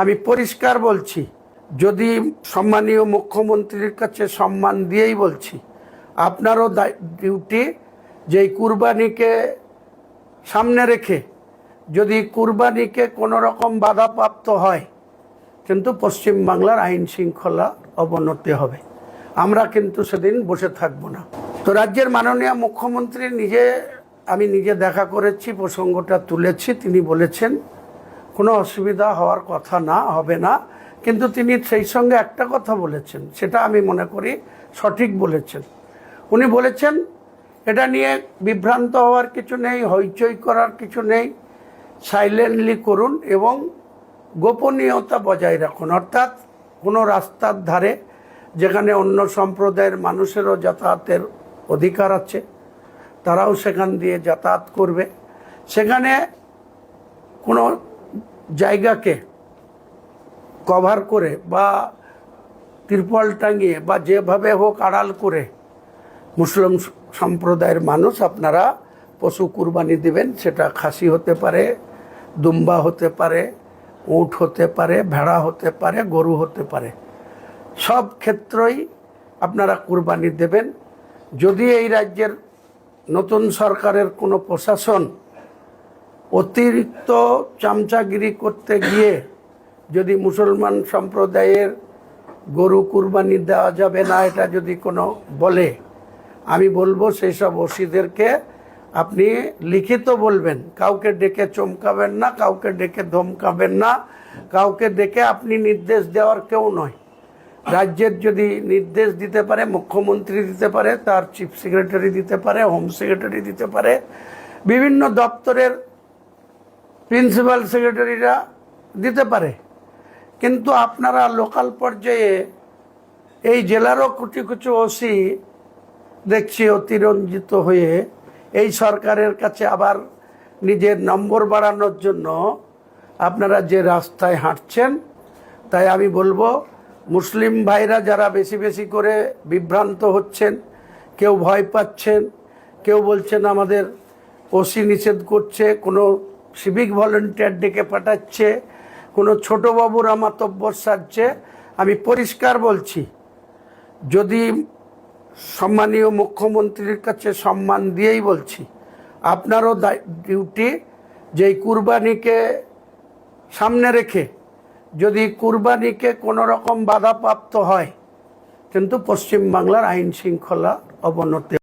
আমি পরিষ্কার বলছি, যদি সম্মানীয় মুখ্যমন্ত্রীর কাছে সম্মান দিয়েই বলছি, আপনারও ডিউটি যে কুরবানিকে সামনে রেখে যদি কুরবানিকে কোনো রকম বাধাপ্রাপ্ত হয়, কিন্তু পশ্চিমবাংলার আইন শৃঙ্খলা অবনতি হবে। আমরা কিন্তু সেদিন বসে থাকবো না। তো রাজ্যের মাননীয় মুখ্যমন্ত্রী আমি নিজে দেখা করেছি, প্রসঙ্গটা তুলেছি। তিনি বলেছেন কোনো অসুবিধা হওয়ার কথা না, হবে না। কিন্তু তিনি সেই সঙ্গে একটা কথা বলেছেন, সেটা আমি মনে করি সঠিক বলেছেন। উনি বলেছেন এটা নিয়ে বিভ্রান্ত হওয়ার কিছু নেই, হইচই করার কিছু নেই, সাইলেন্টলি করুন এবং গোপনীয়তা বজায় রাখুন। অর্থাৎ কোনো রাস্তার ধারে যেখানে অন্য সম্প্রদায়ের মানুষেরও যাতায়াতের অধিকার আছে, তারাও সেখান দিয়ে যাতায়াত করবে, সেখানে কোনো জায়গাকে কভার করে বা তিরপল টাঙিয়ে বা যেভাবে হোক আড়াল করে মুসলিম সম্প্রদায়ের মানুষ আপনারা পশু কুরবানি দেবেন। সেটা খাসি হতে পারে, দুম্বা হতে পারে, উট হতে পারে, ভেড়া হতে পারে, গরু হতে পারে। সব ক্ষেত্রেই আপনারা কুরবানি দেবেন। যদি এই রাজ্যের নতুন সরকারের কোনো প্রশাসন অতিরিক্ত চামচাগিরি করতে গিয়ে যদি মুসলমান সম্প্রদায়ের গরু কুরবানি দেওয়া যাবে না এটা যদি কোনো বলে, আমি বলবো সেই সব ওসিদেরকে আপনি লিখিত বলবেন। কাউকে ডেকে চমকাবেন না, কাউকে ডেকে ধমকাবেন না, কাউকে ডেকে আপনি নির্দেশ দেওয়ার কেউ নয়। রাজ্যের যদি নির্দেশ দিতে পারে, মুখ্যমন্ত্রী দিতে পারে, তার চিফ সেক্রেটারি দিতে পারে, হোম সেক্রেটারি দিতে পারে, বিভিন্ন দপ্তরের প্রিন্সিপাল সেক্রেটারিরা দিতে পারে। কিন্তু আপনারা লোকাল পর্যায়ে এই জেলারও কিছু কিছু ওসি দেখছি অতিরঞ্জিত হয়ে এই সরকারের কাছে আবার নিজের নম্বর বাড়ানোর জন্য আপনারা যে রাস্তায় হাঁটছেন, তাই আমি বলবো মুসলিম ভাইরা যারা বেশি বেশি করে বিভ্রান্ত হচ্ছেন, কেউ ভয় পাচ্ছেন, কেউ বলছেন আমাদের ওসি নিষেধ করছে, কোনো সিভিক ভলেন্টিয়ার ডেকে পাঠাচ্ছে, কোনো ছোটোবাবুরা মাতব্বর সাজছে, আমি পরিষ্কার বলছি, যদি সম্মানীয় মুখ্যমন্ত্রীর কাছে সম্মান দিয়েই বলছি, আপনারও ডিউটি যে কুরবানিকে সামনে রেখে যদি কুরবানিকে কোনো রকম বাধাপ্রাপ্ত হয়, কিন্তু পশ্চিমবাংলার আইন শৃঙ্খলা অবনতি